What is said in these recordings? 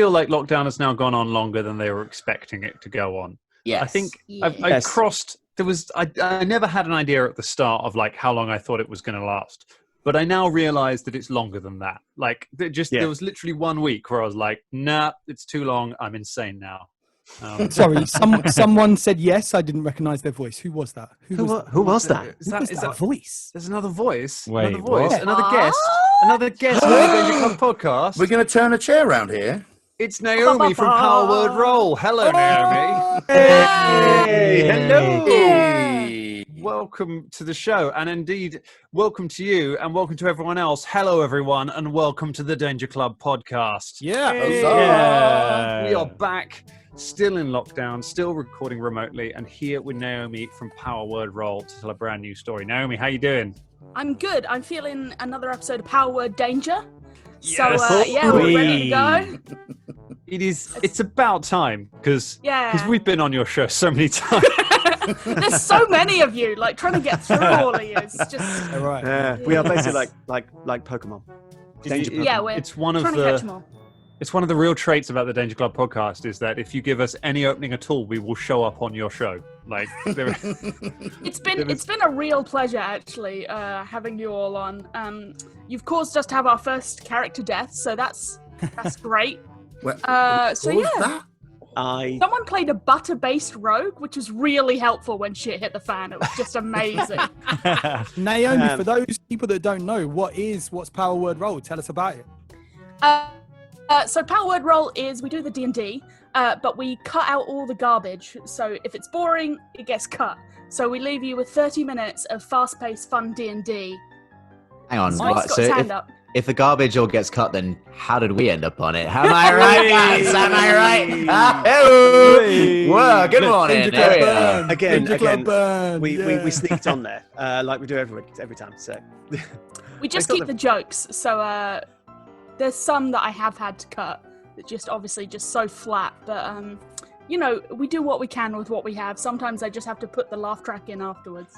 feel like lockdown has now gone on longer than they were expecting it to go on. Yes. I think I crossed. I never had an idea at the start of like how long I thought it was going to last, but I now realize that it's longer than that. Like there was literally 1 week where I was like, nah, it's too long. I'm insane now. Sorry, someone said yes. I didn't recognize their voice. Who was that? Who was that? Is that voice? There's another voice. Wait, another voice. what? Another guest on the Danger Club podcast. We're going to turn a chair around here. It's Naomi from Power Word Roll. Hello, Naomi. Hey! Hello. Hey! Welcome to the show, and indeed, welcome to you, and welcome to everyone else. Hello, everyone, and welcome to the Danger Club podcast. Yeah. Huzzah. We are back, still in lockdown, still recording remotely, and here with Naomi from Power Word Roll to tell a brand new story. Naomi, how you doing? I'm good. I'm feeling another episode of Power Word Danger. Yes. So, we're ready to go. It's about time, because we've been on your show so many times. There's so many of you, like, trying to get through all of you. It's just... Right. We are basically like Pokemon. Danger Pokemon. Yeah, we're trying to catch them all. It's one of the real traits about the Danger Club podcast is that if you give us any opening at all, we will show up on your show. Like, It's been a real pleasure actually having you all on. You've caused us to have our first character death, so that's great. That? Someone played a butter-based rogue, which was really helpful when shit hit the fan. It was just amazing. Naomi, for those people that don't know, what's Power Word Roll? Tell us about it. So Power Word Roll is we do the D&D, but we cut out all the garbage. So if it's boring, it gets cut. So we leave you with 30 minutes of fast-paced, fun D&D. Hang on. Mike's got his hand up. If the garbage all gets cut, then how did we end up on it? Am I right, guys? Am I right? Hello. Whoa, good morning. Again, we sneaked on there like we do every time. So we just keep the jokes. So there's some that I have had to cut that just obviously just so flat. But we do what we can with what we have. Sometimes I just have to put the laugh track in afterwards.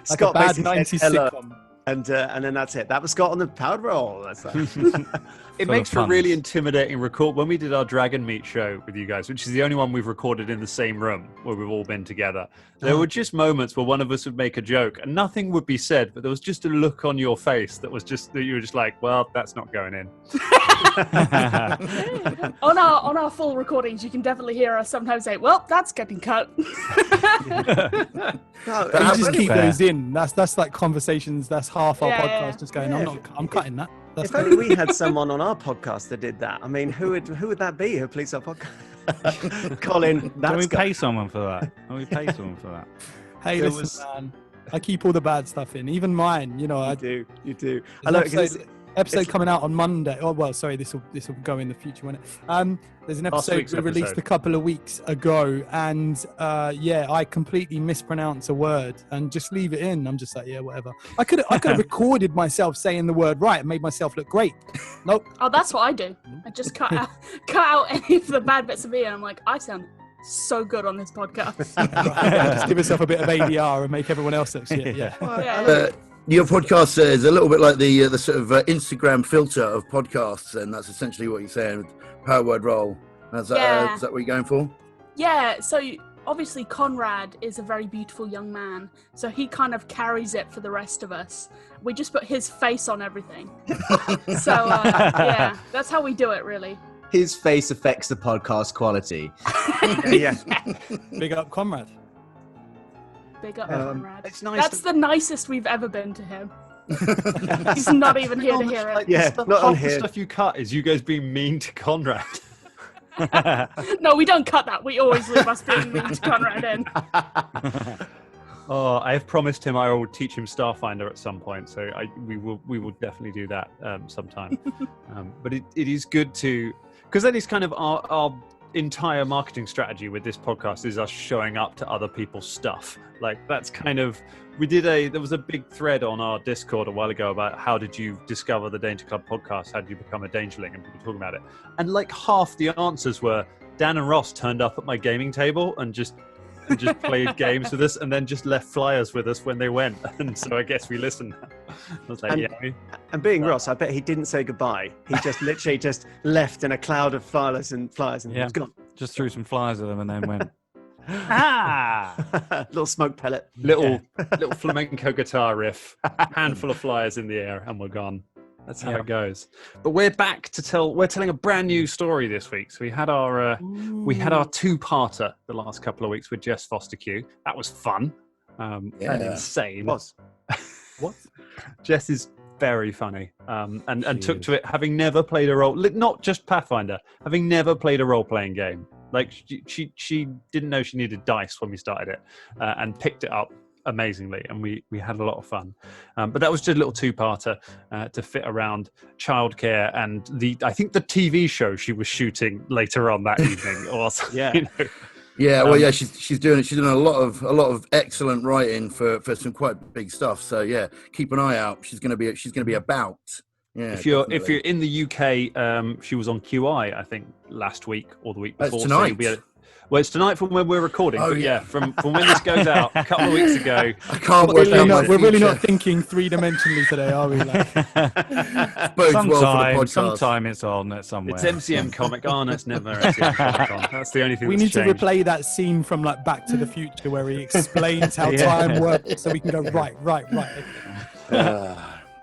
Scott, bad 90s sitcom. And then that's it. That was Scott on the Powered Roll. That's that. It makes for a really intimidating record. When we did our Dragon Meet show with you guys, which is the only one we've recorded in the same room where we've all been together, there were just moments where one of us would make a joke and nothing would be said, but there was just a look on your face that you were just like, well, that's not going in. On our full recordings, you can definitely hear us sometimes say, well, that's getting cut. You just keep those in. That's like conversations. That's half our podcast just going. I'm cutting that. If only we had someone on our podcast that did that. I mean, who would that be? Who please our podcast? Colin. Can we pay someone for that? Hey, listen, man. I keep all the bad stuff in, even mine. You do. Episode coming out on Monday. Oh well, sorry. This will go in the future, won't it? There's an episode we released a couple of weeks ago, and I completely mispronounce a word and just leave it in. I'm just like, yeah, whatever. I could have recorded myself saying the word right and made myself look great. Nope. Oh, that's what I do. I just cut out any of the bad bits of me, and I'm like, I sound so good on this podcast. Just give yourself a bit of ADR and make everyone else look shit. Yeah. Your podcast is a little bit like the sort of Instagram filter of podcasts, and that's essentially what you're saying with Power Word Roll. Is that what you're going for? Yeah, so obviously Conrad is a very beautiful young man, so he kind of carries it for the rest of us. We just put his face on everything. So, that's how we do it, really. His face affects the podcast quality. Yeah. Big up, Conrad. Big up, Conrad. It's nice. That's the nicest we've ever been to him. He's not even here to hear it. Not on the here. stuff you cut is you guys being mean to Conrad. No, we don't cut that. We always leave us being mean to Conrad in. Oh, I have promised him I will teach him Starfinder at some point, so we will definitely do that sometime. But it is good to, because that is kind of our entire marketing strategy with this podcast is us showing up to other people's stuff. Like that's kind of, there was a big thread on our Discord a while ago about how did you discover the Danger Club podcast? How did you become a Dangerling? And people talking about it. And like half the answers were Dan and Ross turned up at my gaming table and just and just played games with us, and then just left flyers with us when they went. And so I guess we listened. I was like, And being Ross, I bet he didn't say goodbye. He just literally just left in a cloud of flyers and was gone. Just threw some flies at them and then went. Little smoke pellet. little flamenco guitar riff, handful of flyers in the air, and we're gone. That's how it goes. But we're back to we're telling a brand new story this week. So we had our two-parter the last couple of weeks with Jess Foster-Q. That was fun and insane. What? Jess is very funny and took to it having never played a role, not just Pathfinder, having never played a role-playing game. Like she didn't know she needed dice when we started it, and picked it up amazingly, and we had a lot of fun. But that was just a little two-parter to fit around childcare and I think the TV show she was shooting later on that evening. Or she's doing a lot of excellent writing for some quite big stuff. So yeah, keep an eye out. She's going to be about. Yeah, if you're in the UK, she was on QI, I think, last week or the week before. It's tonight. Well, it's tonight from when we're recording. Oh, but yeah, from when this goes out a couple of weeks ago. I can't work out my We're really not thinking three-dimensionally today, are we? Sometime it's on somewhere. It's MCM Comic On. It's never MCM Comic On. That's the only thing we that's need changed. to replay that scene from Back to the Future where he explains how time works, so we can go right.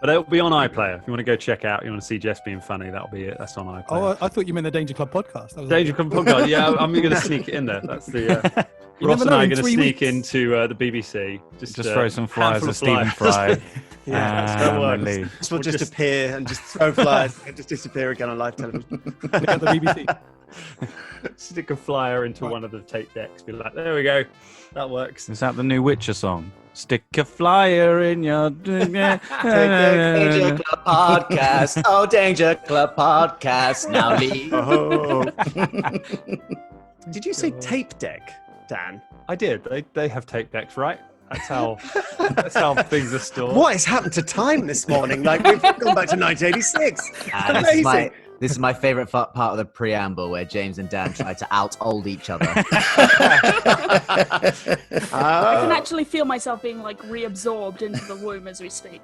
But it'll be on iPlayer. If you want to go check out, you want to see Jess being funny, that'll be it. That's on iPlayer. Oh, I thought you meant the Danger Club podcast. Danger Club podcast. Yeah, I'm going to sneak it in there. That's the Ross and I are going to sneak into the BBC. Just throw some flyers at Stephen Fry. That's how it works. This will just appear and just throw flyers and just disappear again on live television. At the BBC. Stick a flyer into one of the tape decks. Be like, there we go. That works. Is that the new Witcher song? Stick a flyer in your... Take the Danger Club podcast. Oh, Danger Club podcast. Now leave. Did you say tape deck, Dan? I did. They have tape decks, right? That's how things are stored. What has happened to time this morning? Like, we've gone back to 1986. Amazing. This is my favourite part of the preamble where James and Dan try to out-old each other. I can actually feel myself being reabsorbed into the womb as we speak.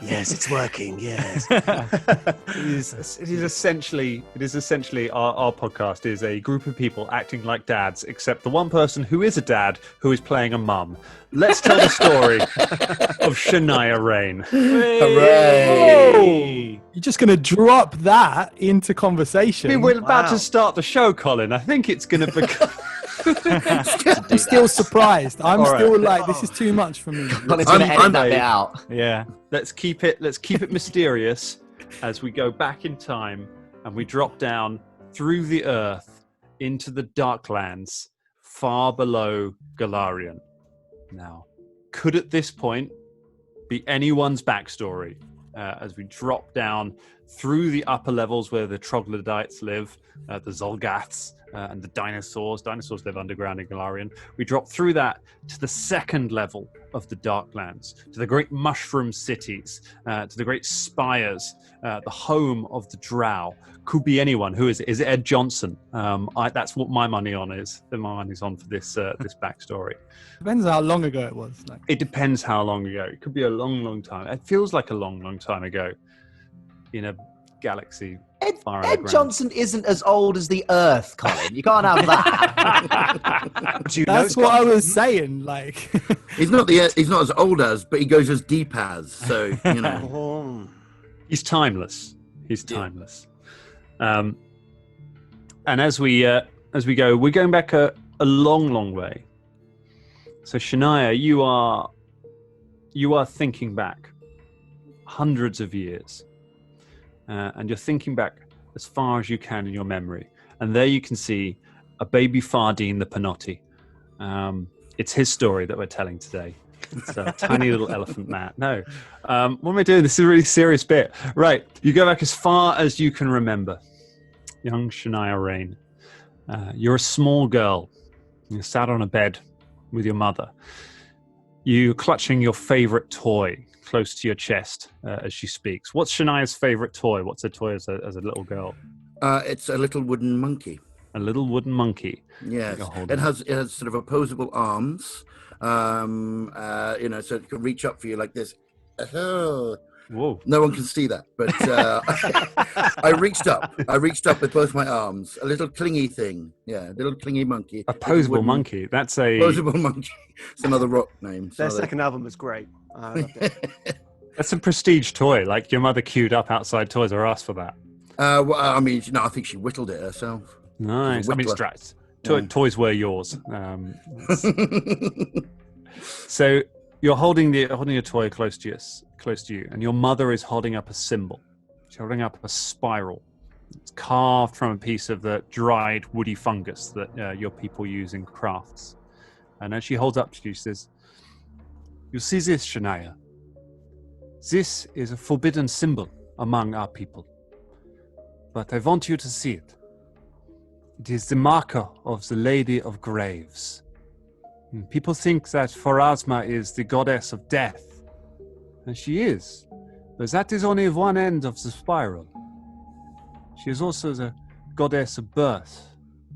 Yes, it's working. Yes. It is essentially our podcast is a group of people acting like dads, except the one person who is a dad who is playing a mum. Let's tell the story of Shania Rain. Hooray! You're just going to drop that into conversation. I mean, we're about to start the show, Colin. I think it's going to become... I'm still surprised. I'm still this is too much for me. Colin's going to edit that bit out. Yeah. Let's keep it mysterious as we go back in time and we drop down through the earth into the Darklands far below Galarian. Now, could at this point be anyone's backstory as we drop down through the upper levels where the troglodytes live, the Zolgaths and the dinosaurs. Dinosaurs live underground in Galarian. We drop through that to the second level of the Darklands, to the great mushroom cities, to the great spires, the home of the Drow. Could be anyone. Who is it? Is it Ed Johnson? That's what my money on is. My money's on for this backstory. Depends on how long ago it was. It depends how long ago. It could be a long, long time. It feels like a long, long time ago in a galaxy far underground. Ed Johnson isn't as old as the Earth, Colin. You can't have that. That's what I was saying. He's not as old as, but he goes as deep as. So He's timeless. He's timeless. And as we go, we're going back a long, long way. So Shania, you are thinking back hundreds of years, and you're thinking back as far as you can in your memory. And there you can see a baby Fardine the Panotti. It's his story that we're telling today. It's a tiny little elephant man. No. What am I doing? This is a really serious bit. Right. You go back as far as you can remember. Young Shania Rain. You're a small girl. You're sat on a bed with your mother. You're clutching your favorite toy close to your chest as she speaks. What's Shania's favorite toy? What's her toy as a little girl? It's a little wooden monkey. a little wooden monkey. Yes, You're holding. it has sort of opposable arms, so it can reach up for you like this. Oh. Whoa! No one can see that, but I reached up. With both my arms. A little clingy thing. Yeah, a little clingy monkey. Opposable monkey. That's a opposable monkey. It's another rock name. Their second album was great. I loved it. That's a prestige toy. Like your mother queued up outside Toys R Us for that. Well, I mean, I think she whittled it herself. Nice. I mean, it's toys were yours. So you're holding a toy close to you, and your mother is holding up a symbol. She's holding up a spiral. It's carved from a piece of the dried woody fungus that your people use in crafts. And as she holds up to you, she says, "You see this, Shania? This is a forbidden symbol among our people. But I want you to see it. It is the marker of the Lady of Graves. People think that Pharasma is the goddess of death, and she is, but that is only one end of the spiral. She is also the goddess of birth,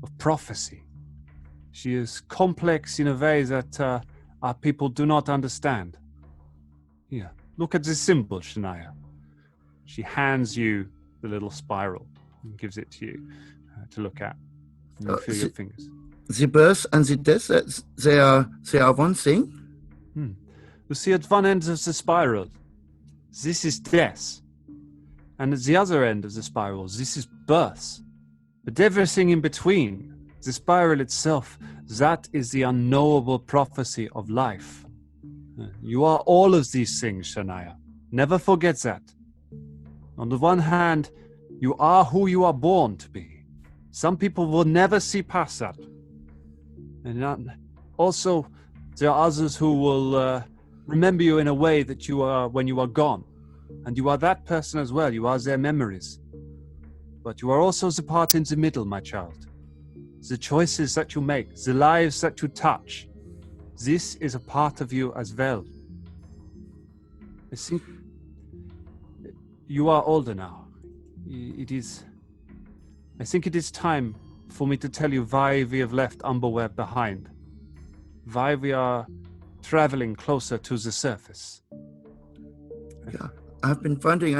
of prophecy. She is complex in a way that our people do not understand. Here, look at this symbol, Shania." She hands you the little spiral and gives it to you to look at. And you feel your fingers. The birth and the death, they are one thing? You see at one end of the spiral, this is death. And at the other end of the spiral, this is birth. But everything in between, the spiral itself, that is the unknowable prophecy of life. You are all of these things, Shania. Never forget that. On the one hand, you are who you are born to be. Some people will never see past that. And also, there are others who will remember you in a way that you are when you are gone. And you are that person as well. You are their memories. But you are also the part in the middle, my child. The choices that you make, the lives that you touch. This is a part of you as well. I think you are older now. I think it is time for me to tell you why we have left Umberweb behind. Why we are traveling closer to the surface. Yeah, I've been wondering.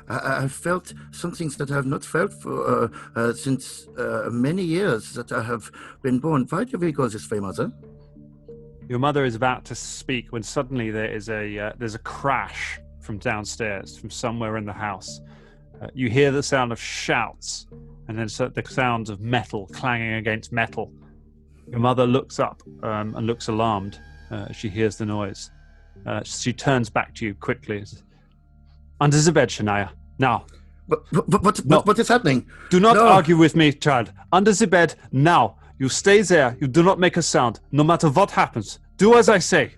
I've felt some things that I have not felt for since many years that I have been born. Why do we go this way, Mother? Your mother is about to speak when suddenly there's a crash from downstairs, from somewhere in the house. You hear the sound of shouts, and then the sounds of metal clanging against metal. Your mother looks up and looks alarmed as she hears the noise. She turns back to you quickly. Under the bed, Shania. Now. What is happening? Do not argue with me, child. Under the bed, now. You stay there. You do not make a sound, no matter what happens. Do as I say.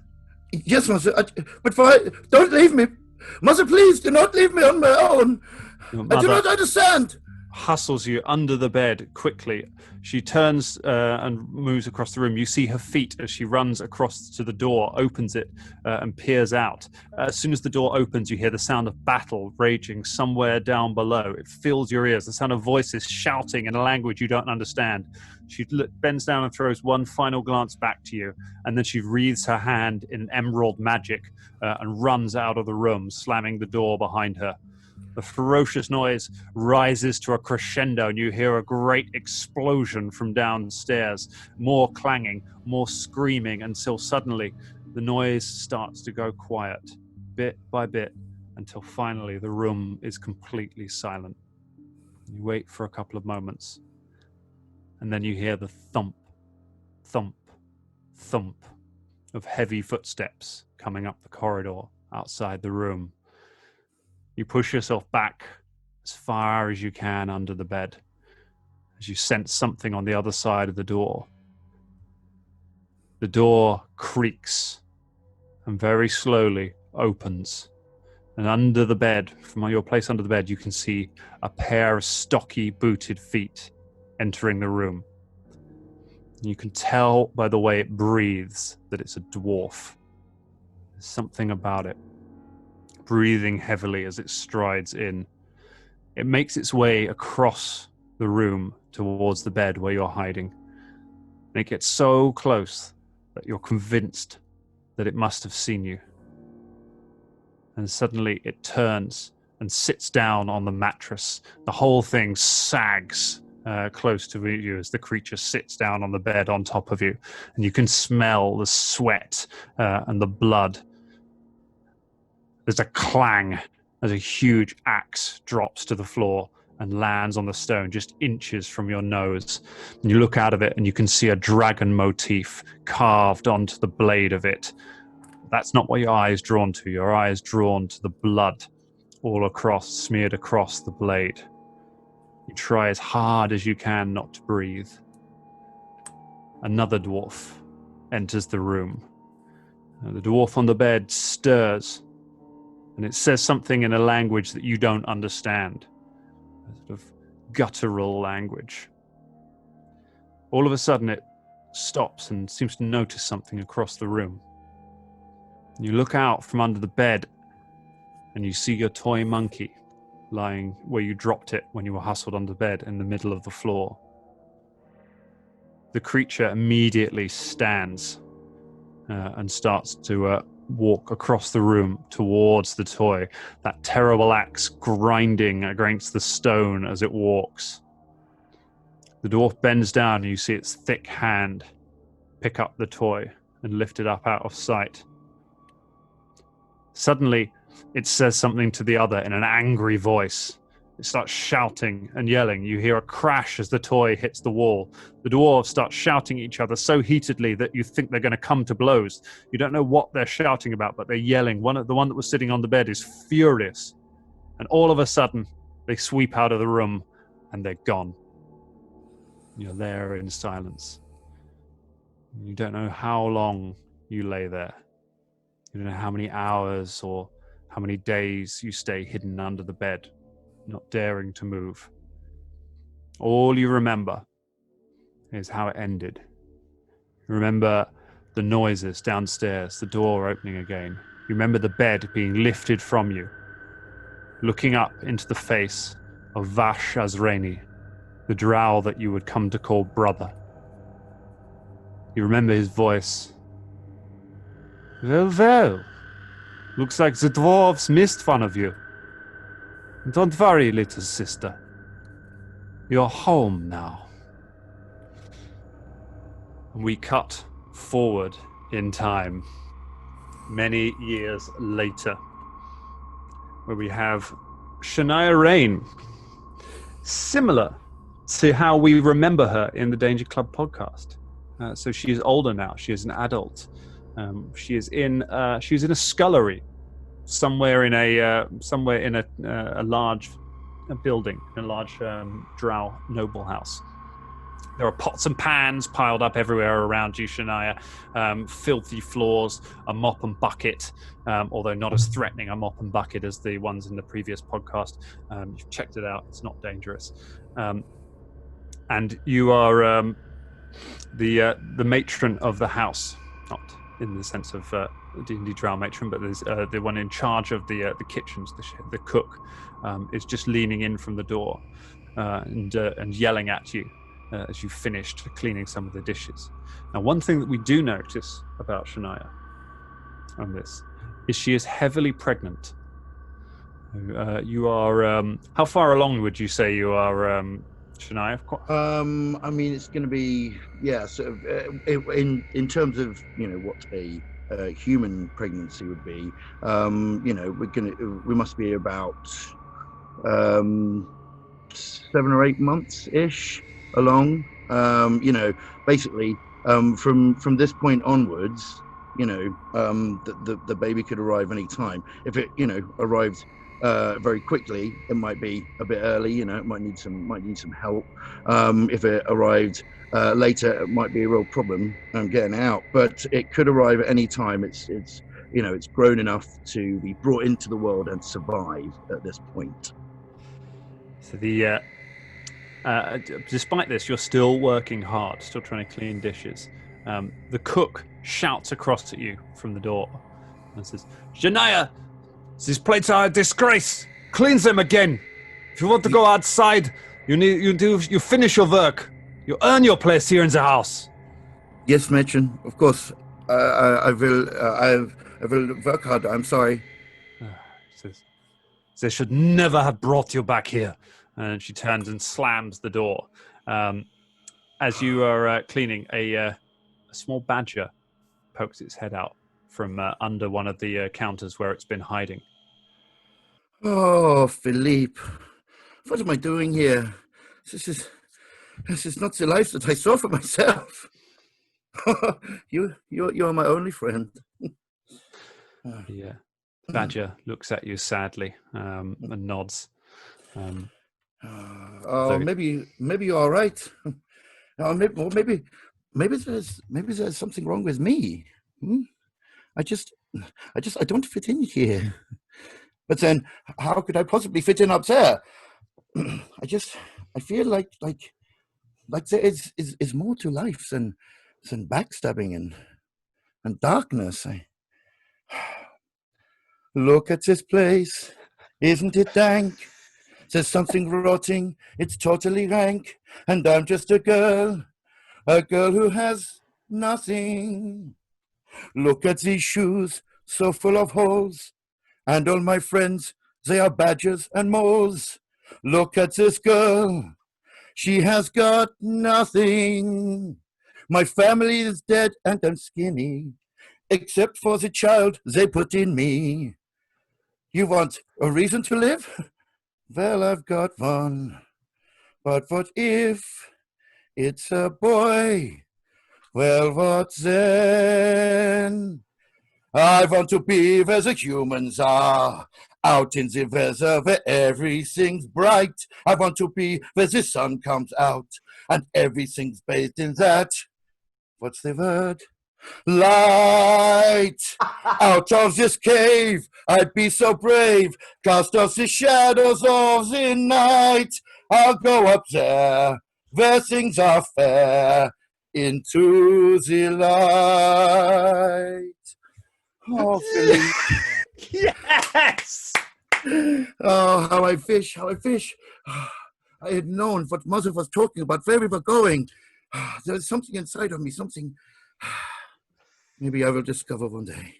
Yes, Mother. But why? Don't leave me. Mother, please, do not leave me on my own. I do not understand. Hustles you under the bed quickly. She turns and moves across the room. You see her feet as she runs across to the door, opens it, and peers out. As soon as the door opens, you hear the sound of battle raging somewhere down below. It fills your ears, the sound of voices shouting in a language you don't understand. She bends down and throws one final glance back to you, and then she wreathes her hand in emerald magic and runs out of the room, slamming the door behind her. The ferocious noise rises to a crescendo, and you hear a great explosion from downstairs. More clanging, more screaming, until suddenly the noise starts to go quiet, bit by bit, until finally the room is completely silent. You wait for a couple of moments, and then you hear the thump, thump, thump of heavy footsteps coming up the corridor outside the room. You push yourself back as far as you can under the bed as you sense something on the other side of the door. The door creaks and very slowly opens. And under the bed, from your place under the bed, you can see a pair of stocky, booted feet entering the room. You can tell by the way it breathes that it's a dwarf. There's something about it. Breathing heavily as it strides in. It makes its way across the room towards the bed where you're hiding. And it gets so close that you're convinced that it must have seen you. And suddenly it turns and sits down on the mattress. The whole thing sags close to you as the creature sits down on the bed on top of you. And you can smell the sweat and the blood. There's a clang as a huge axe drops to the floor and lands on the stone just inches from your nose. And you look out of it and you can see a dragon motif carved onto the blade of it. That's not what your eye is drawn to. Your eye is drawn to the blood all across, smeared across the blade. You try as hard as you can not to breathe. Another dwarf enters the room. The dwarf on the bed stirs, and it says something in a language that you don't understand. A sort of guttural language. All of a sudden it stops and seems to notice something across the room. You look out from under the bed and you see your toy monkey lying where you dropped it when you were hustled under bed in the middle of the floor. The creature immediately stands and starts to walk across the room towards the toy, that terrible axe grinding against the stone as it walks. The dwarf bends down and you see its thick hand pick up the toy and lift it up out of sight. Suddenly, it says something to the other in an angry voice. It starts shouting and yelling. You hear a crash as the toy hits the wall. The dwarves start shouting at each other so heatedly that you think they're going to come to blows. You don't know what they're shouting about, but they're yelling. The one that was sitting on the bed is furious. And all of a sudden, they sweep out of the room and they're gone. You're there in silence. You don't know how long you lay there. You don't know how many hours or how many days you stay hidden under the bed, not daring to move. All you remember is how it ended. You remember the noises downstairs, the door opening again. You remember the bed being lifted from you, looking up into the face of Vash Azraine, the drow that you would come to call brother. You remember his voice. Well, well. Looks like the dwarves missed fun of you. Don't worry, little sister. You're home now. And we cut forward in time, many years later, where we have Shania Rain, similar to how we remember her in the Danger Club podcast. So she is older now. She is an adult. She's in a scullery somewhere in a large building, a large drow noble house. There are pots and pans piled up everywhere around you, Shania. Filthy floors, a mop and bucket, although not as threatening a mop and bucket as the ones in the previous podcast. You've checked it out; it's not dangerous. And you are the matron of the house, not in the sense of D&D Drow matron, but there's the one in charge of the kitchens. The cook is just leaning in from the door and yelling at you as you finished cleaning some of the dishes. Now, one thing that we do notice about Shania on this is she is heavily pregnant. You are how far along would you say you are, Shania? I mean, it's going to be sort of in terms of what a human pregnancy would be. We must be about 7 or 8 months ish along. Basically from this point onwards, the baby could arrive any time. If it arrives very quickly, it might be a bit early. It might need some help. If it arrived later, it might be a real problem getting out. But it could arrive at any time. It's grown enough to be brought into the world and survive at this point. So despite this, you're still working hard, still trying to clean dishes. The cook shouts across at you from the door and says, "Shania, these plates are a disgrace. Clean them again. If you want to go outside, You finish your work. You earn your place here in the house. Yes, matron. Of course. I will. I will work hard. I'm sorry. Says, they should never have brought you back here. And she turns and slams the door. As you are cleaning, a small badger pokes its head out from under one of the counters where it's been hiding. Oh, Philippe, what am I doing here? This is not the life that I saw for myself. You are my only friend. The badger looks at you sadly and nods. Maybe you're all right. Maybe there's something wrong with me. I don't fit in here. But then, how could I possibly fit in up there? I feel like there is more to life than backstabbing and darkness. Look at this place, isn't it dank? There's something rotting, it's totally rank, and I'm just a girl who has nothing. Look at these shoes, so full of holes, and all my friends, they are badgers and moles. Look at this girl, she has got nothing. My family is dead and I'm skinny, except for the child they put in me. You want a reason to live? Well, I've got one. But what if it's a boy? Well, what then? I want to be where the humans are, out in the weather where everything's bright. I want to be where the sun comes out and everything's bathed in that. What's the word? Light. Out of this cave, I'd be so brave, cast off the shadows of the night. I'll go up there, where things are fair, into the light. Oh, Philippe. Yes! Oh, how I wish. I had known what Mother was talking about, where we were going. There's something inside of me, something maybe I will discover one day.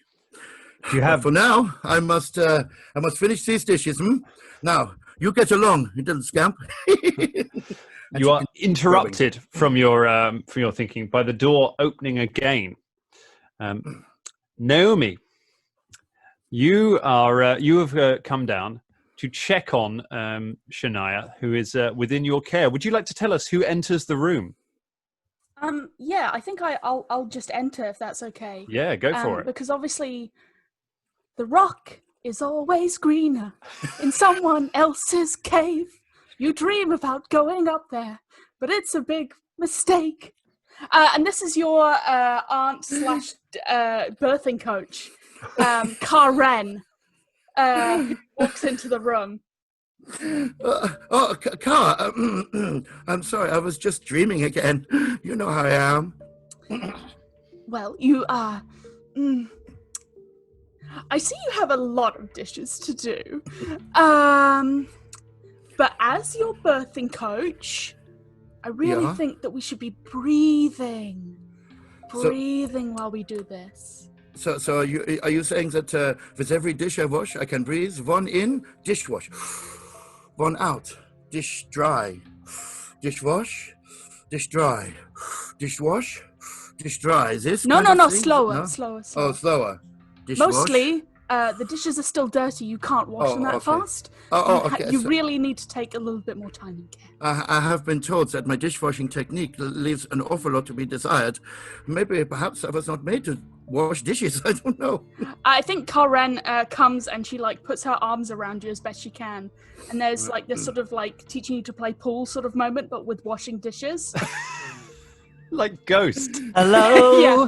But for now, I must finish these dishes. Now, you get along, you little scamp. You are interrupted from your thinking by the door opening again. Naomi, you have come down to check on Shania, who is within your care. Would you like to tell us who enters the room? Yeah, I think I'll just enter if that's okay. Yeah, go for it. Because obviously, the rock is always greener in someone else's cave. You dream about going up there, but it's a big mistake. And this is your aunt / birthing coach, Karen, who walks into the room. Car, I'm sorry, I was just dreaming again. You know how I am. Well, you are... I see you have a lot of dishes to do. But as your birthing coach, I really think that we should be breathing while we do this. So are you saying that with every dish I wash, I can breathe? One in, dish wash. One out, dish dry. Dish wash, dish dry. Dish wash, dish dry. Is this No, slower. Oh, slower. Dish Mostly, the dishes are still dirty. You can't wash them that fast. Okay. You really need to take a little bit more time and care. I have been told that my dishwashing technique leaves an awful lot to be desired. Perhaps I was not made to wash dishes. I don't know. I think Karen comes and she puts her arms around you as best she can, and there's this sort of teaching you to play pool sort of moment, but with washing dishes. Like Ghost. Hello.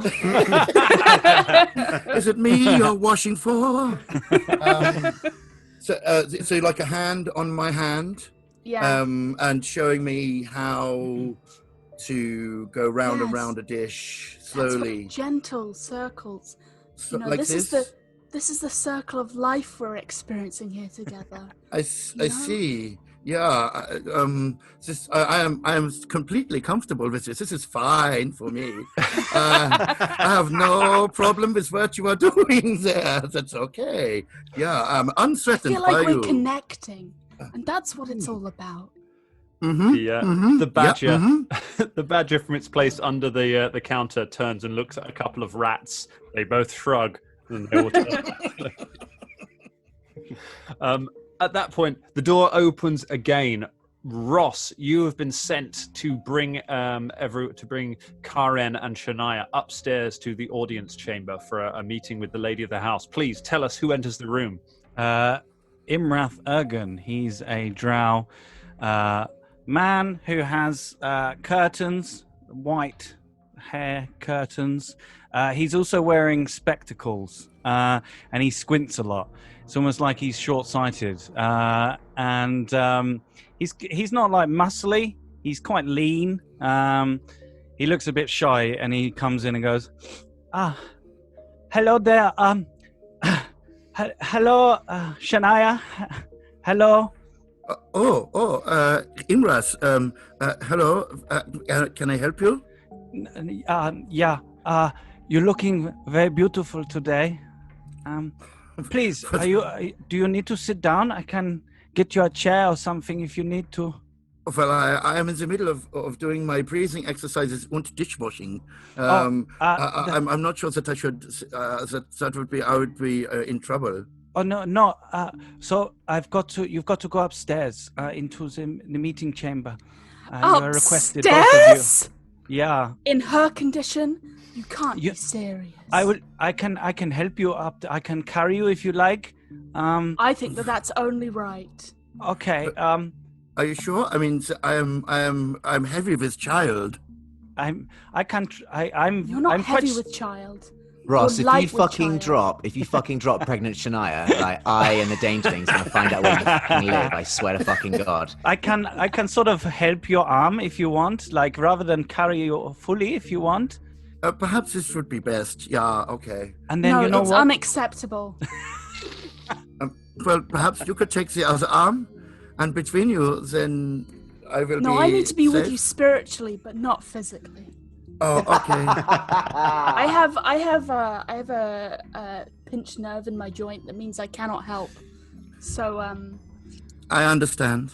Is it me you're washing for? So like a hand on my hand. Yeah. And showing me how to go round and round a dish slowly. That's gentle circles. Like this is the circle of life we're experiencing here together. I see. I am completely comfortable with this. This is fine for me. I have no problem with what you are doing there. That's okay. Yeah, I'm I unthreatened feel like by we're you. connecting, and that's what it's all about. The badger, Yeah, the badger from its place under the counter turns and looks at a couple of rats. They both shrug, and they all at that point, the door opens again. Ross, you have been sent to bring bring Karen and Shania upstairs to the audience chamber for a meeting with the lady of the house. Please tell us who enters the room. Imrath Ergen. He's a drow man who has curtains, white hair curtains. He's also wearing spectacles, and he squints a lot. It's almost like he's short-sighted, and he's not like muscly. He's quite lean. He looks a bit shy, and he comes in and goes, hello there. Hello, Shania. Hello. Imras. Hello. Can I help you? Yeah. You're looking very beautiful today. Please, do you need to sit down? I can get you a chair or something if you need to. Well, I am in the middle of doing my breathing exercises and dishwashing. I'm not sure that I should. I would be in trouble. Oh no. So you've got to go upstairs into the meeting chamber. You are requested, both of you. Yeah. In her condition, you can't be serious. I can help you up. I can carry you if you like. I think that's only right. Okay. Are you sure? I mean, I'm heavy with child. I'm You're not heavy with child. Ross, You're if you fucking drop pregnant Shania, like I and the Dangerling's gonna find out where you fucking live. I swear to fucking God. I can sort of help your arm if you want, like rather than carry you fully if you want. Perhaps this would be best. Yeah, okay. And then you know it's what? Unacceptable. Well, perhaps you could take the other arm, and between you, then I will. No, I need to be safe. with you spiritually, but not physically. Oh, okay. I have a pinched nerve in my joint that means I cannot help. So I understand.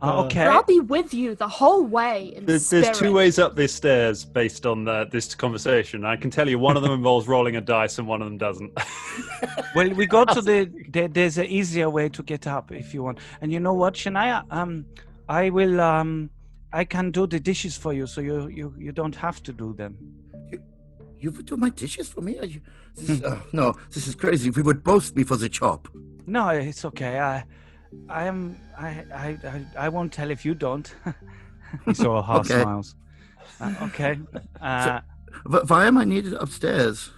Okay. But I'll be with you the whole way. There's two ways up these stairs based on this conversation. I can tell you one of them involves rolling a dice and one of them doesn't. Well, we go to there's an easier way to get up if you want. And you know what, Shania? I will I can do the dishes for you, so you don't have to do them. You would do my dishes for me? No, this is crazy. We would both be for the chop. No, it's okay. I won't tell if you don't. He sort of half smiles. Okay. Why am I needed upstairs?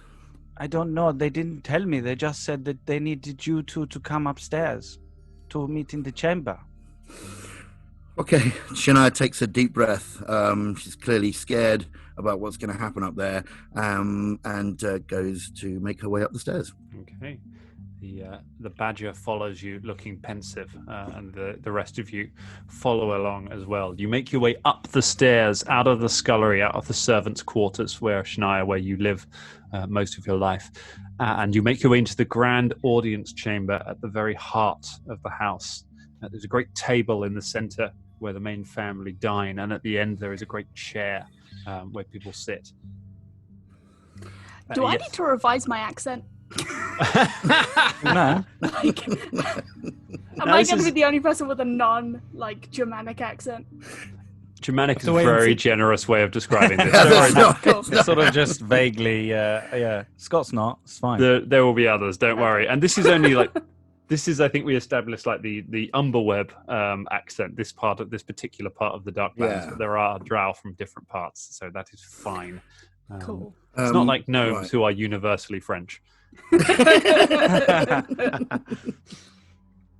I don't know. They didn't tell me. They just said that they needed you two to come upstairs to meet in the chamber. Okay, Shania takes a deep breath. She's clearly scared about what's going to happen up there, and goes to make her way up the stairs. Okay. The badger follows you, looking pensive, and the rest of you follow along as well. You make your way up the stairs, out of the scullery, out of the servants' quarters, where you live most of your life, and you make your way into the grand audience chamber at the very heart of the house. There's a great table in the center where the main family dine, and at the end there is a great chair where people sit. Do I need to revise my accent? No. Am I going to be the only person with a non-Germanic accent? Germanic is a very generous way of describing this. Cool. It's sort of just vaguely, Scott's not. It's fine. There will be others, don't worry. And this is only I think we established the Umberweb accent, this particular part of the Darklands, but there are Drow from different parts, so that is fine. Cool. It's not like gnomes who are universally French.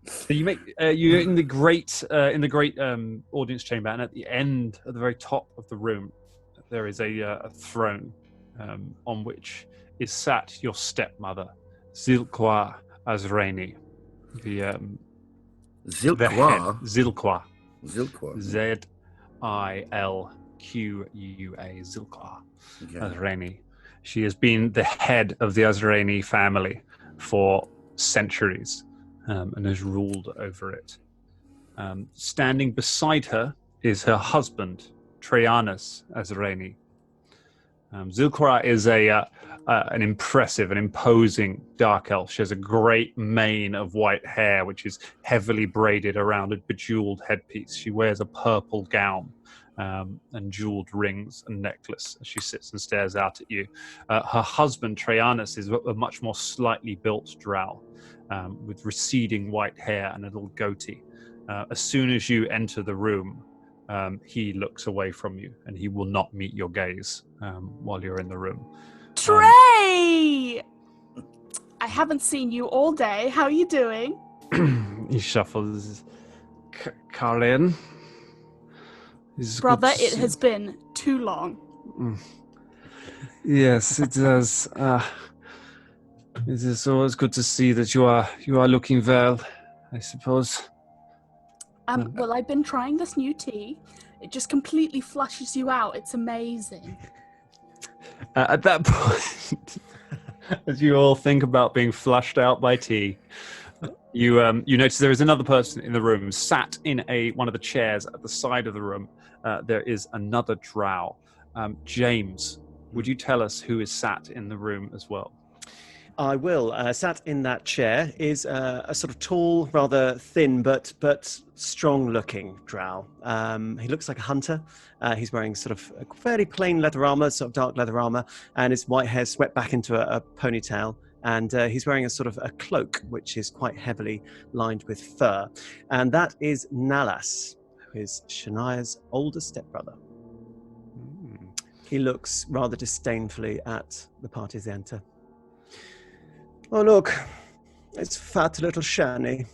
So you're in the great audience chamber, and at the end, at the very top of the room, there is a throne on which is sat your stepmother, Zilqua Azraine, the Zilqua. Zilqua. Zilqua. Zilqua. Zilqua. Okay. Azraine. She has been the head of the Azraine family for centuries and has ruled over it. Standing beside her is her husband, Trajanus Azraine. Zilqua is an impressive and imposing dark elf. She has a great mane of white hair, which is heavily braided around a bejeweled headpiece. She wears a purple gown and jeweled rings and necklace as she sits and stares out at you. Her husband, Trajanus, is a much more slightly built drow with receding white hair and a little goatee. As soon as you enter the room, he looks away from you and he will not meet your gaze while you're in the room. Trey! I haven't seen you all day. How are you doing? He shuffles. Karin? Brother, it has been too long. Yes, it does. It is always good to see that you are looking well, I suppose. Well, I've been trying this new tea. It just completely flushes you out. It's amazing. At that point, as you all think about being flushed out by tea, you notice there is another person in the room, sat in one of the chairs at the side of the room. There is another drow. James, would you tell us who is sat in the room as well? I will. Sat in that chair is a sort of tall, rather thin, but strong-looking drow. He looks like a hunter. He's wearing sort of a fairly plain leather armor, sort of dark leather armor, and his white hair swept back into a ponytail. And he's wearing a sort of a cloak, which is quite heavily lined with fur. And that is Nalas, who is Shania's older stepbrother. He looks rather disdainfully at the party as they enter. Oh, look, it's fat little Shani.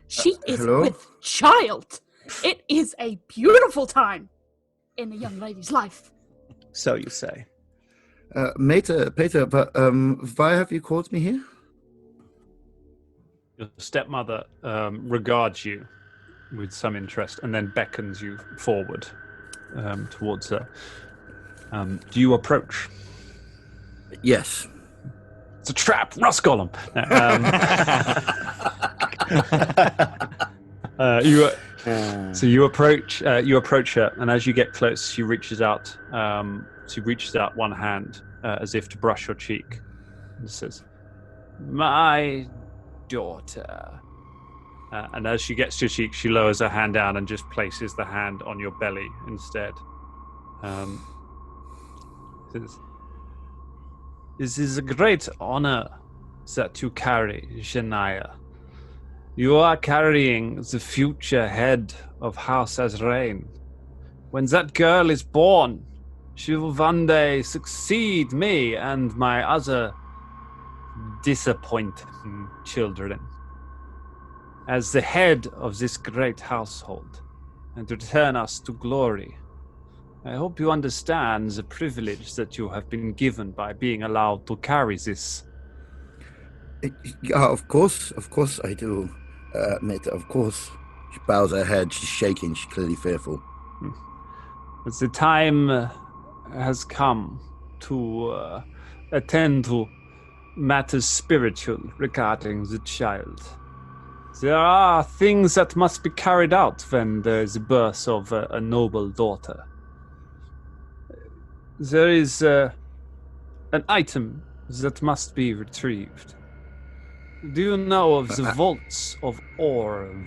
She is hello? with child. It is a beautiful time in a young lady's life. So you say. Peter, but why have you called me here? Your stepmother regards you with some interest and then beckons you forward towards her. Do you approach? Yes. It's a trap, Rusgollum. So you approach her, and as you get close, she reaches out. She reaches out one hand as if to brush your cheek, and says, "My daughter." And as she gets to your cheek, she lowers her hand down and just places the hand on your belly instead. Says, "This is a great honor that you carry, Shania. You are carrying the future head of House Azraine. When that girl is born, she will one day succeed me and my other disappointing children as the head of this great household and return us to glory. I hope you understand the privilege that you have been given by being allowed to carry this." Yeah, of course I do, Meta, of course. She bows her head, she's shaking, she's clearly fearful. But the time has come to attend to matters spiritual regarding the child. There are things that must be carried out when there is the birth of a noble daughter. There is an item that must be retrieved. Do you know of the vaults of Orv?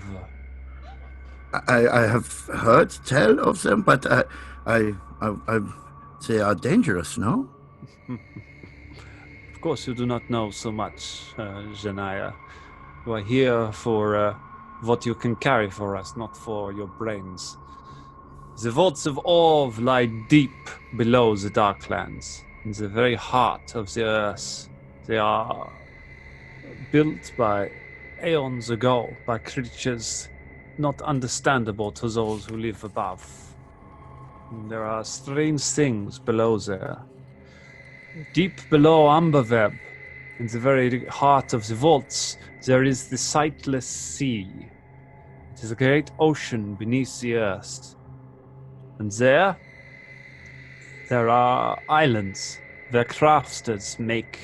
I have heard tell of them, but I they are dangerous, no? Of course, you do not know so much, Janaya. You are here for what you can carry for us, not for your brains. The vaults of Orv lie deep below the Darklands, in the very heart of the earth. They are built by aeons ago by creatures not understandable to those who live above. And there are strange things below there. Deep below Umberweb, In the very heart of the vaults, there is the sightless sea. It is a great ocean beneath the earth. And there are islands where crafters make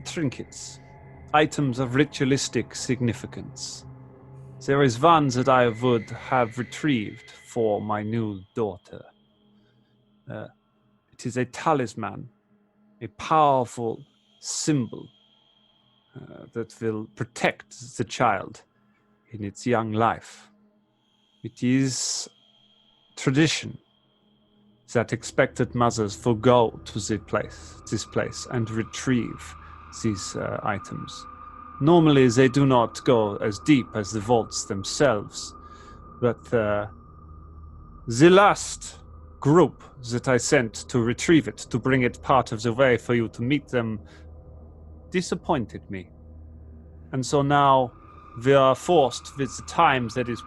trinkets, items of ritualistic significance. There is one that I would have retrieved for my new daughter. It is a talisman, a powerful symbol that will protect the child in its young life. It is tradition that expected mothers will go to this place and retrieve these items. Normally, they do not go as deep as the vaults themselves, but the last group that I sent to retrieve it, to bring it part of the way for you to meet them, disappointed me. And so now we are forced, with the times that is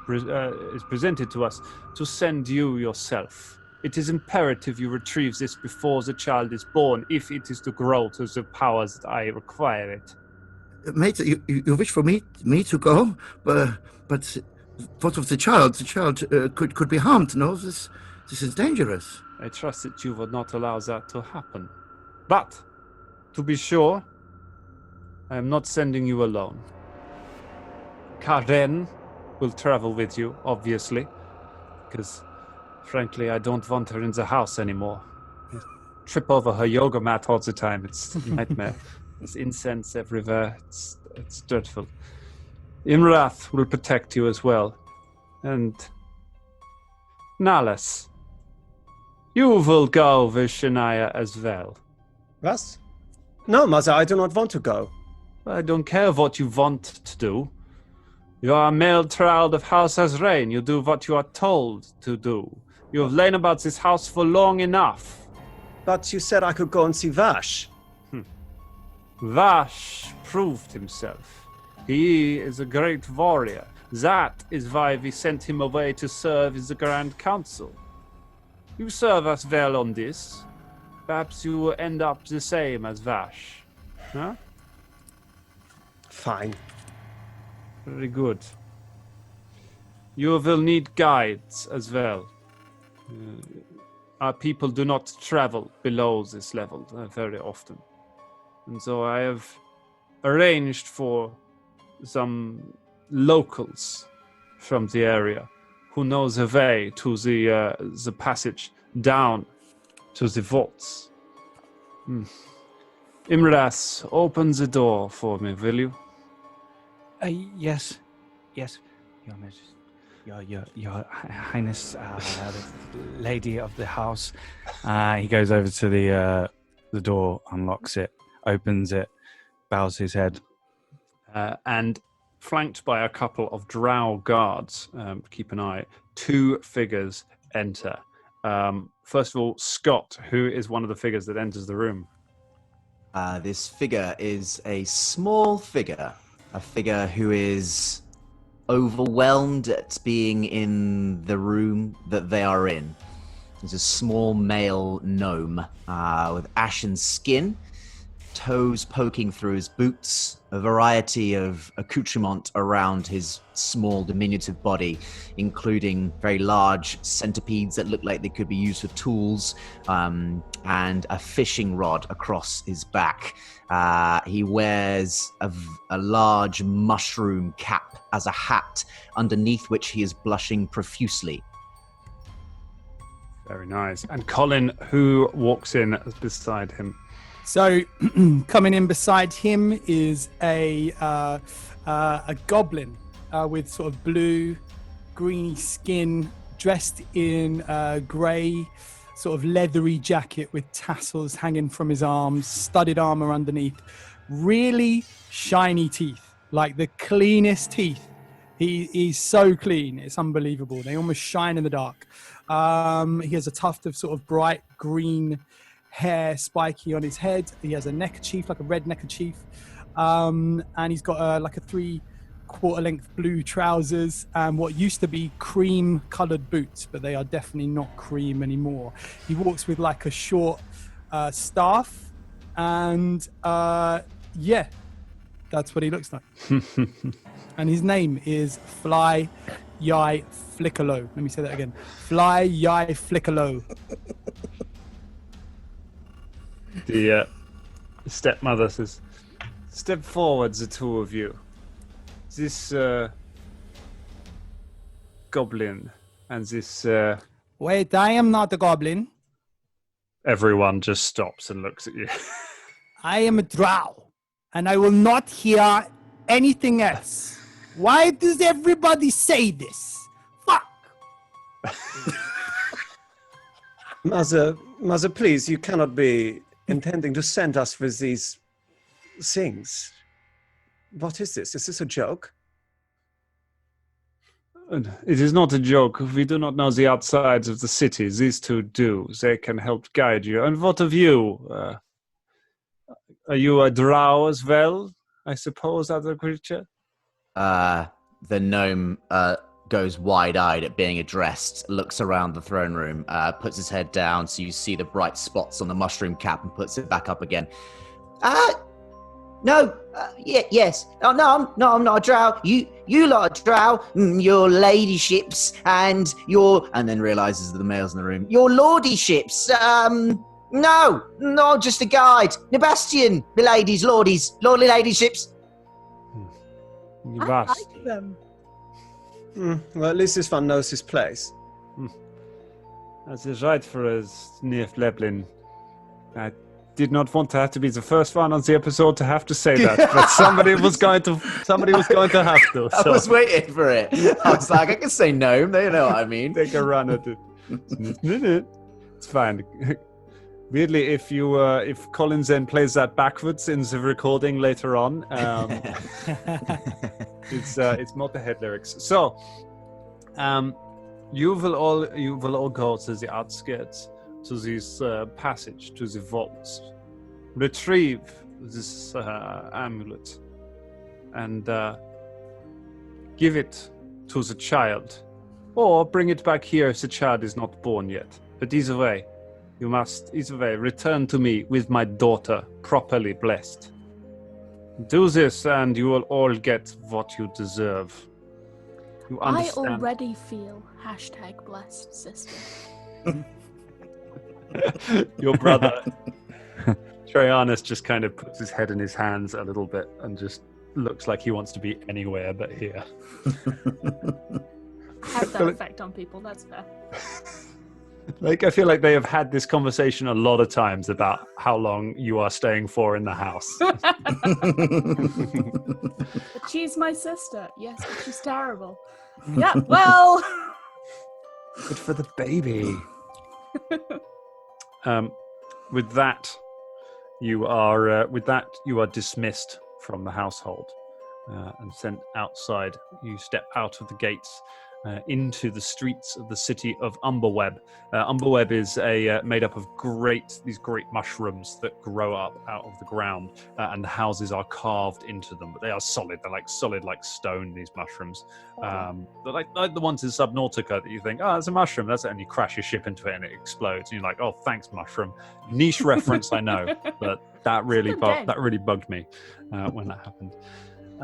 presented to us, to send you yourself. It is imperative you retrieve this before the child is born, if it is to grow to the powers that I require it. Mate, you wish for me to go, but what of the child? The child could be harmed. No, this is dangerous. I trust that you would not allow that to happen. But, to be sure, I am not sending you alone. Karen will travel with you, obviously, because, frankly, I don't want her in the house anymore. I trip over her yoga mat all the time. It's a nightmare. There's incense everywhere. It's dreadful. Imrath will protect you as well. And Nalas, you will go with Shania as well. Was? No, mother, I do not want to go. I don't care what you want to do. You are a male child of House Azraine. You do what you are told to do. You have lain about this house for long enough. But you said I could go and see Vash. Vash proved himself. He is a great warrior. That is why we sent him away to serve in the Grand Council. You serve us well on this. Perhaps you will end up the same as Vash. Huh? Fine. Very good. You will need guides as well. Our people do not travel below this level very often. And so I have arranged for some locals from the area who know the way to the passage down to the vaults. Imras, open the door for me, will you? Yes, Your Majesty, Your Highness, the lady of the house. He goes over to the door, unlocks it, opens it, bows his head. And flanked by a couple of Drow guards, keep an eye, two figures enter. First of all, Scott, who is one of the figures that enters the room. This figure is a small figure, a figure who is overwhelmed at being in the room that they are in. He's a small male gnome with ashen skin, toes poking through his boots, a variety of accoutrement around his small, diminutive body, including very large centipedes that look like they could be used for tools, and a fishing rod across his back. He wears a large mushroom cap as a hat, underneath which he is blushing profusely. Very nice. And Colin, who walks in beside him. So, coming in beside him is a goblin with sort of blue, greeny skin, dressed in grey, sort of leathery jacket with tassels hanging from his arms, studded armor underneath, really shiny teeth, like the cleanest teeth. He's so clean, it's unbelievable. They almost shine in the dark. He has a tuft of sort of bright green hair, spiky on his head. He has a neckerchief, like a red neckerchief, and he's got like a 3/4 length blue trousers and what used to be cream colored boots, but they are definitely not cream anymore. He walks with like a short staff, And yeah, that's what he looks like. And his name is Fly Yai Flickalo. Let me say that again. Fly Yai Flickalo. The stepmother says, "Step forward, the two of you. This goblin and this..." Wait, I am not a goblin. Everyone just stops and looks at you. I am a drow, and I will not hear anything else. Why does everybody say this? Fuck! Mother, please, you cannot be intending to send us with these things. What is this? Is this a joke? It is not a joke. We do not know the outsides of the city. These two do. They can help guide you. And what of you? Are you a drow as well, I suppose, other creature? The gnome goes wide-eyed at being addressed, looks around the throne room, puts his head down so you see the bright spots on the mushroom cap and puts it back up again. No, yes. Oh, no, I'm not a drow. You lot are drow. Your ladyships and your... And then realizes the males in the room. Your lordyships. No, just a guide. Nebastian, the ladies, lordies, lordly ladyships. I like them. Well, at least this one knows his place. That is right for us, Neef Leblin. I did not want to have to be the first one on the episode to have to say that, but somebody was going to have to. I was waiting for it. I was like, I can say gnome. They know what I mean. Take a run at it. It's fine. Weirdly, if Collins then plays that backwards in the recording later on, it's Motorhead lyrics. So, you will all go to the outskirts, to this passage, to the vaults, retrieve this amulet, and give it to the child, or bring it back here if the child is not born yet. But either way, you must return to me with my daughter, properly blessed. Do this, and you will all get what you deserve. You understand? I already feel #blessed sister. Your brother, Trajanus, just kind of puts his head in his hands a little bit and just looks like he wants to be anywhere but here. Have that effect on people, that's fair. Like, I feel like they have had this conversation a lot of times about how long you are staying for in the house. But she's my sister. Yes, but she's terrible. Yeah, well. Good for the baby. With that, you are dismissed from the household and sent outside. You step out of the gates into the streets of the city of Umberweb. Umberweb is made up of these great mushrooms that grow up out of the ground, and the houses are carved into them. But they are solid. They're solid like stone. These mushrooms, they're like the ones in Subnautica that you think, oh, it's a mushroom. That's it, and you crash your ship into it and it explodes. And you're like, oh, thanks, mushroom. Niche reference, I know, but that really bugged me when that happened.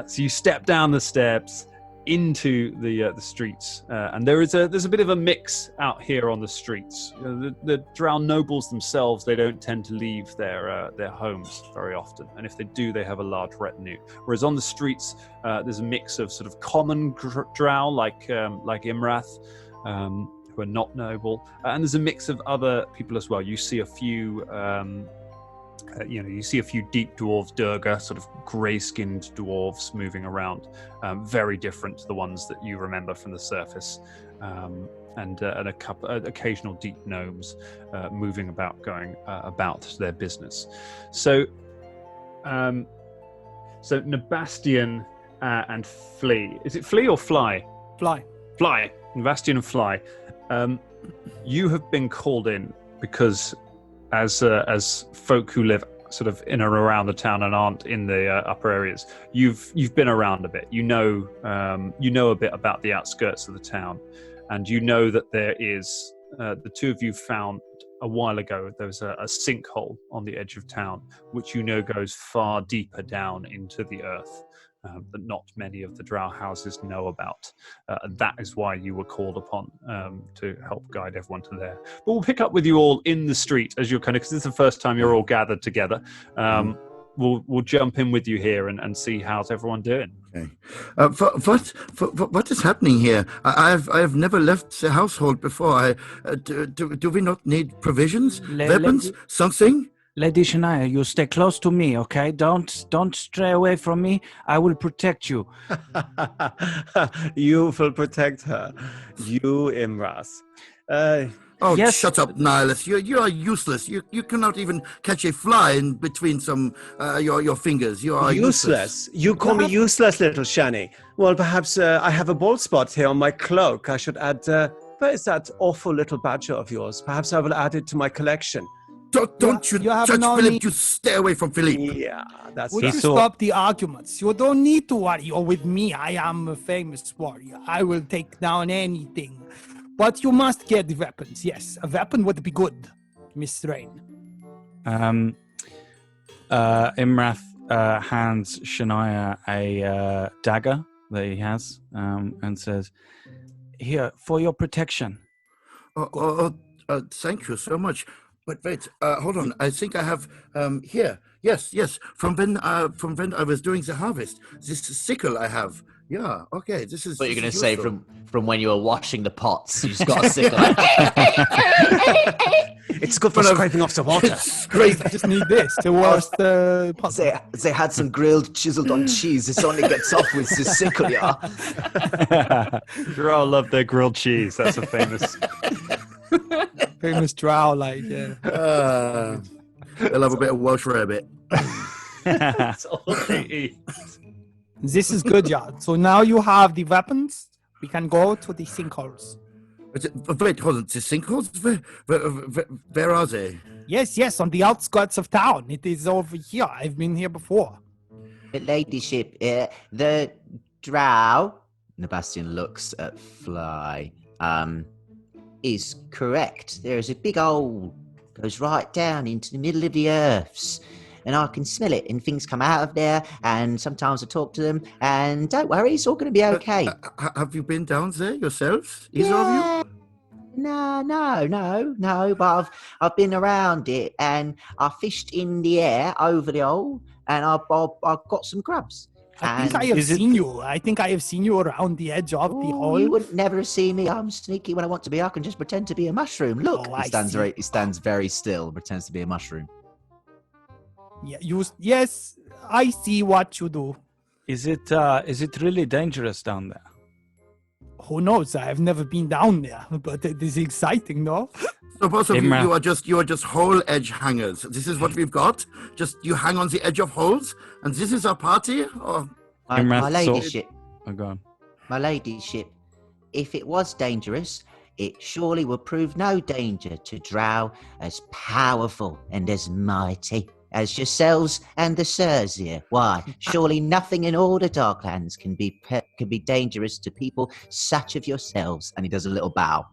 So you step down the steps into the streets, and there's a bit of a mix out here on the streets. The Drow nobles themselves, they don't tend to leave their homes very often, and if they do, they have a large retinue. Whereas on the streets, there's a mix of sort of common Drow like Imrath, who are not noble, and there's a mix of other people as well. You see a few. You see a few deep dwarves, Durga, sort of grey-skinned dwarves moving around, very different to the ones that you remember from the surface, and a couple occasional deep gnomes moving about, going about their business. So Nebastian and Flea. Is it Flea or Fly? Fly. Nebastian and Fly. You have been called in because, as folk who live sort of in and around the town and aren't in the upper areas, you've been around a bit. You know a bit about the outskirts of the town, and you know that there is the two of you found a while ago, there was a sinkhole on the edge of town, which you know goes far deeper down into the earth that not many of the Drow houses know about. That is why you were called upon to help guide everyone to there. But we'll pick up with you all in the street as you're because this is the first time you're all gathered together. We'll jump in with you here and see how's everyone doing. Okay. What is happening here? I have never left the household before. Do we not need provisions, weapons, something? Lady Shania, you stay close to me, okay? Don't stray away from me. I will protect you. You will protect her. You, Imras. Yes. Shut up, Nihilus. You are useless. You cannot even catch a fly in between your fingers. You are useless. You call me useless, little Shani. Well, perhaps I have a bald spot here on my cloak. I should add... where is that awful little badger of yours? Perhaps I will add it to my collection. Don't you touch Philip. You stay away from Philip. Yeah, that's Would you stop the arguments? You don't need to worry. Or with me, I am a famous warrior. I will take down anything. But you must get the weapons. Yes, a weapon would be good, Miss Azraine. Imrath hands Shania a dagger that he has and says, "Here, for your protection." Thank you so much. But wait, hold on. I think I have here. Yes. From when I was doing the harvest, this sickle I have. Yeah. Okay. This is. What you're going to say from when you were washing the pots? You just got a sickle. It's good for scraping off the water. It's great. I just need this to wash the pots. They had some grilled chiseled on cheese. This only gets off with the sickle, yeah. Drow love their grilled cheese. That's a famous. Famous Drow, yeah. They'll have a bit of Welsh rarebit. That's all they eat. This is good, yeah. So now you have the weapons. We can go to the sinkholes. Wait, hold on. The sinkholes? Where are they? Yes, on the outskirts of town. It is over here. I've been here before. Ladyship, the Drow, Sebastian looks at Fly, is correct. There is a big hole, goes right down into the middle of the earths. And I can smell it, and things come out of there, and sometimes I talk to them, and don't worry, it's all going to be okay. Have you been down there yourselves? Either of you? No, but I've been around it, and I fished in the air over the hole, and I've got some grubs. I think I have seen you. I think I have seen you around the edge of the hole. You wouldn't never see me. I'm sneaky when I want to be. I can just pretend to be a mushroom. Look, he stands very still, pretends to be a mushroom. Yeah, yes, I see what you do. Is it really dangerous down there? Who knows? I have never been down there, but it is exciting, no? So both of you are just hole edge hangers. This is what we've got. Just you hang on the edge of holes, and this is our party. Or my ladyship. Go on. My ladyship. If it was dangerous, it surely would prove no danger to Drow as powerful and as mighty as yourselves and the sirs here. Why? Surely nothing in all the Darklands can be dangerous to people such as yourselves. And he does a little bow.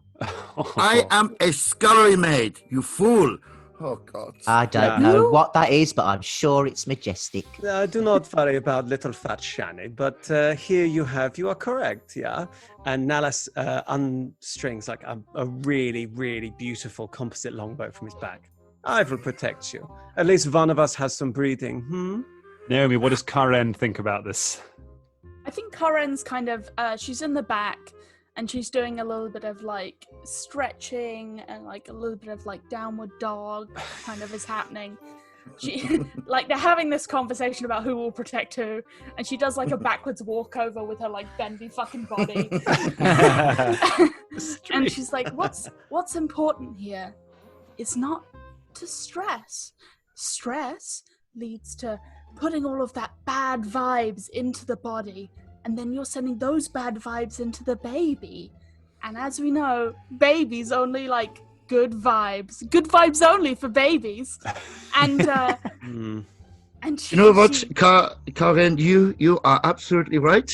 I am a scullery maid, you fool. Oh, God. I don't know what that is, but I'm sure it's majestic. Do not worry about little fat Shani, but here you are correct, yeah? And Nalas unstrings like a really, really beautiful composite longbow from his back. I will protect you. At least one of us has some breathing. Naomi, what does Karen think about this? I think Karen's kind of, she's in the back and she's doing a little bit of stretching and a little bit of downward dog kind of is happening. She, they're having this conversation about who will protect who, and she does a backwards walkover with her bendy fucking body. And she's like, what's important here is not to stress. Stress leads to putting all of that bad vibes into the body, and then you're sending those bad vibes into the baby. And as we know, babies only good vibes. Good vibes only for babies. And and she, you know what, Karen, you are absolutely right.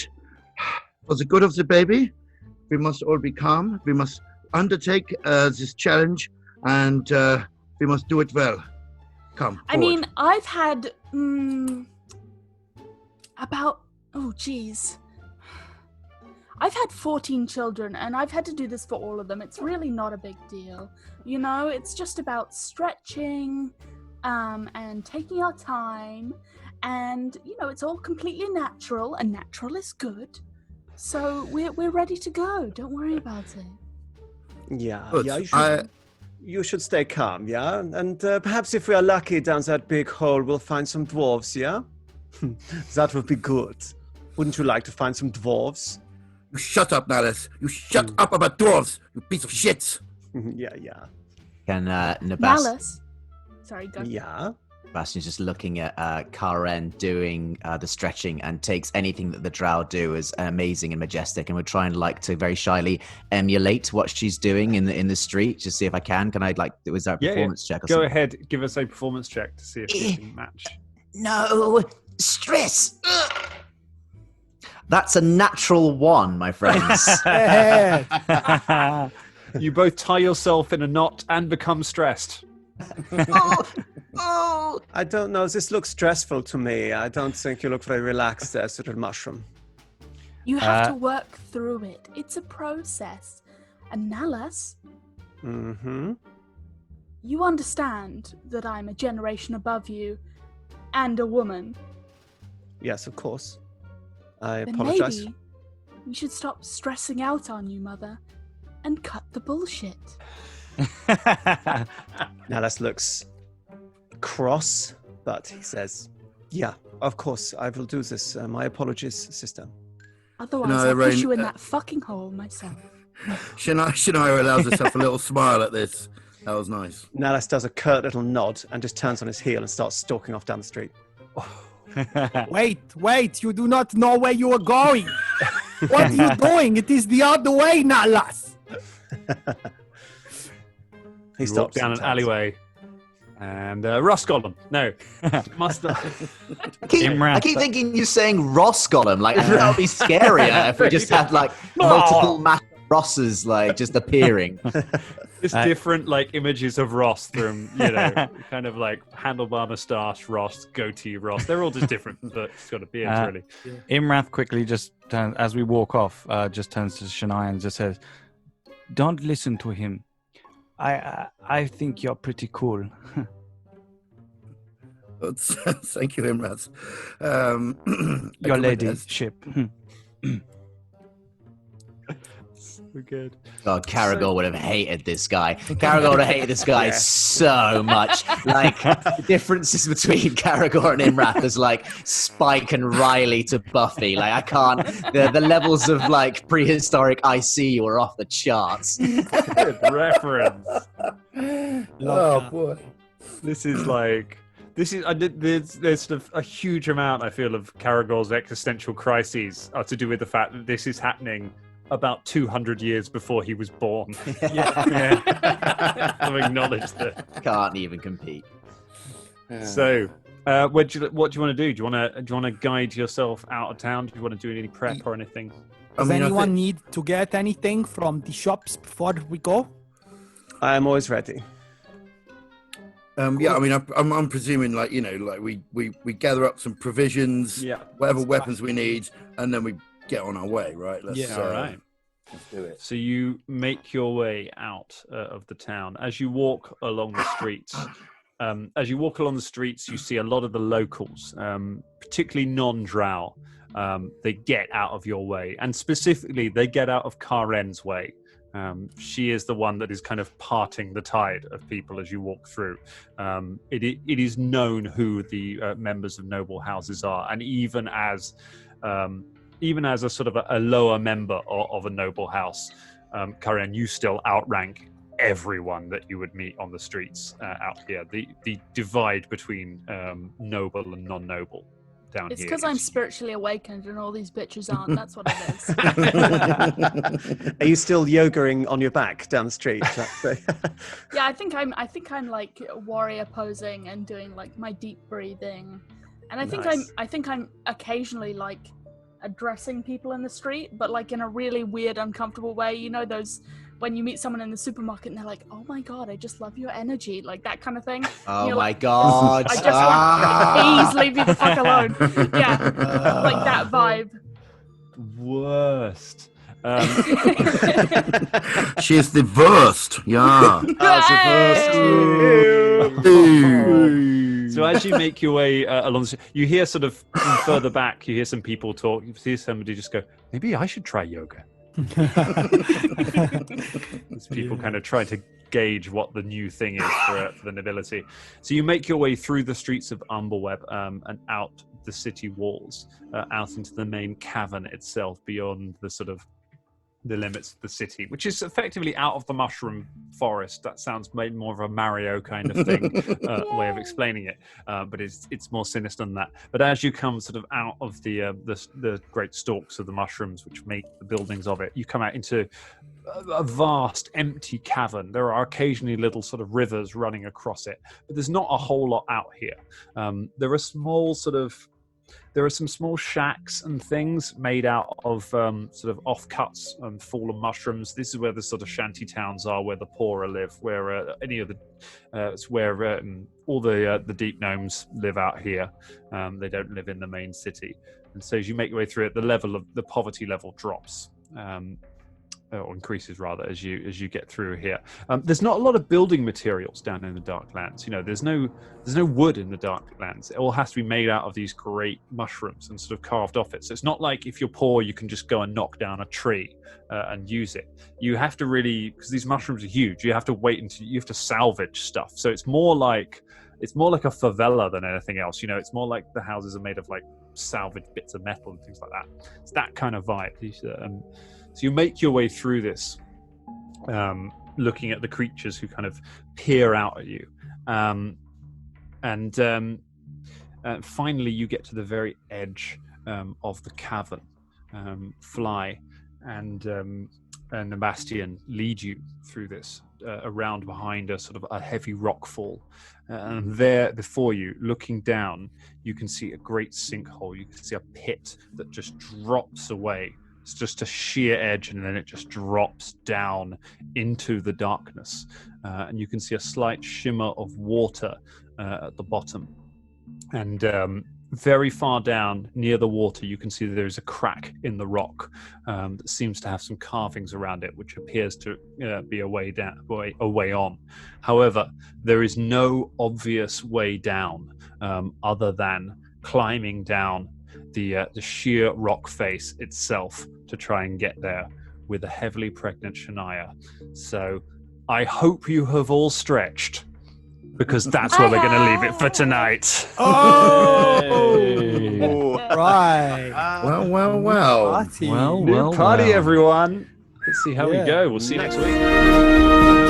For the good of the baby, we must all be calm. We must undertake this challenge and we must do it well. Come. I mean, I've had I've had 14 children, and I've had to do this for all of them. It's really not a big deal. You know, it's just about stretching and taking our time. And, you know, it's all completely natural, and natural is good. So we're ready to go. Don't worry about it. Yeah, Good. yeah. You should stay calm, yeah? And perhaps if we are lucky down that big hole, we'll find some dwarves, yeah? That would be good. Wouldn't you like to find some dwarves? You shut up, Nallis. You shut up about dwarves, you piece of shit. Yeah. Can Nabas? Malice. Sorry, go. Yeah. Sebastian's just looking at Karen doing the stretching and takes anything that the Drow do as amazing and majestic, and would try and like to very shyly emulate what she's doing in the street. Just see if I can. Can I was that a performance check? Or Go something? ahead, give us a performance check to see if you can match. No stress. That's a natural 1, my friends. You both tie yourself in a knot and become stressed. Oh. I don't know. This looks stressful to me. I don't think you look very relaxed there, little mushroom. You have to work through it. It's a process. And Nalas, Mm-hmm. you understand that I'm a generation above you and a woman. Yes, of course. I Then apologize. maybe we should stop stressing out on you, Mother, and cut the bullshit. Nalas looks cross, but he says, yeah, of course, I will do this. My apologies, sister. Otherwise, No, I'll push Rain, you in that fucking hole myself. Shania allows herself a little smile at this. That was nice. Nalas does a curt little nod and just turns on his heel and starts stalking off down the street. Wait, you do not know where you are going. What are you doing? It is the other way, Nalas. He You walk stops down and an turns. alleyway, and Rust Golem. No, Mustard. I keep Imran. thinking you're saying Ross Golem. Like, that would be scarier if we just had like multiple mass Rosses like just appearing. It's different, like images of Ross from kind of like handlebar moustache Ross, goatee Ross. They're all just different, but it's got a beard really. Imrath quickly just turns, as we walk off, just turns to Shania and just says, "Don't listen to him. I think you're pretty cool." Thank you, Imraz. Your ladyship. We're good. God, Caragor would have hated this guy. Caragor would have hated this guy so much. Like, the differences between Caragor and Imrath is like Spike and Riley to Buffy. Like, I can't. The levels of like prehistoric IC were off the charts. Good reference. Boy. This is like. There's sort of a huge amount, I feel, of Caragor's existential crises are to do with the fact that this is happening about 200 years before he was born. I've acknowledged that. Can't even compete. So, what do you want to do? Do you want to guide yourself out of town? Do you want to do any prep or anything? Does anyone need to get anything from the shops before we go? I am always ready. Yeah, I mean, I'm presuming, like, like we gather up some provisions, whatever weapons we need, and then we get on our way, right? All right. Let's do it. So you make your way out of the town. As you walk along the streets, you see a lot of the locals, particularly non-Drow. They get out of your way, and specifically, they get out of Karen's way. She is the one that is kind of parting the tide of people as you walk through. It is known who the members of noble houses are, and even as a sort of a lower member of a noble house, Karen, you still outrank everyone that you would meet on the streets out here. The divide between noble and non-noble down It's here. because I'm spiritually awakened and all these bitches aren't. That's what it is. Are you still yogaing on your back down the street? Yeah, I think I'm like warrior posing and doing like my deep breathing, and I think I'm occasionally like addressing people in the street, but like in a really weird, uncomfortable way. You know those when you meet someone in the supermarket and they're like, "Oh my god, I just love your energy," like that kind of thing. Oh my like, god! I just want, please leave me the fuck alone. Yeah, like that vibe. Worst. She's the worst. Yeah. So as you make your way along, you hear sort of from further back, you hear some people talk. You see somebody just go, maybe I should try yoga. As people kind of try to gauge what the new thing is for the nobility. So you make your way through the streets of Umberweb and out the city walls, out into the main cavern itself, beyond the sort of the limits of the city, which is effectively out of the mushroom forest. That sounds maybe more of a Mario kind of thing way of explaining it, but it's more sinister than that. But as you come sort of out of the great stalks of the mushrooms, which make the buildings of it, you come out into a vast empty cavern. There are occasionally little sort of rivers running across it, but there's not a whole lot out here. There are some small shacks and things made out of sort of offcuts and fallen mushrooms. This is where the sort of shanty towns are, where the poorer live, where it's where all the deep gnomes live out here. They don't live in the main city, and so as you make your way through it, the poverty level drops. Or increases rather as you get through here. There's not a lot of building materials down in the Darklands. There's no wood in the Darklands. It all has to be made out of these great mushrooms and sort of carved off it. So it's not like if you're poor, you can just go and knock down a tree and use it. You have to really, because these mushrooms are huge. You have to wait until you have to salvage stuff. So it's more like a favela than anything else. It's more like the houses are made of like salvaged bits of metal and things like that. It's that kind of vibe. So you make your way through this, looking at the creatures who kind of peer out at you. And finally you get to the very edge of the cavern. Fly and Sebastian lead you through this, around behind a sort of a heavy rock fall. And there before you, looking down, you can see a great sinkhole. You can see a pit that just drops away. It's just a sheer edge, and then it just drops down into the darkness. And you can see a slight shimmer of water at the bottom. And very far down near the water, you can see that there is a crack in the rock that seems to have some carvings around it, which appears to be a way on. However, there is no obvious way down other than climbing down the sheer rock face itself to try and get there with a heavily pregnant Shania. So I hope you have all stretched, because that's where we're going to leave it for tonight. Oh, right. Well. Party, everyone. Let's see how we go. We'll see you next week.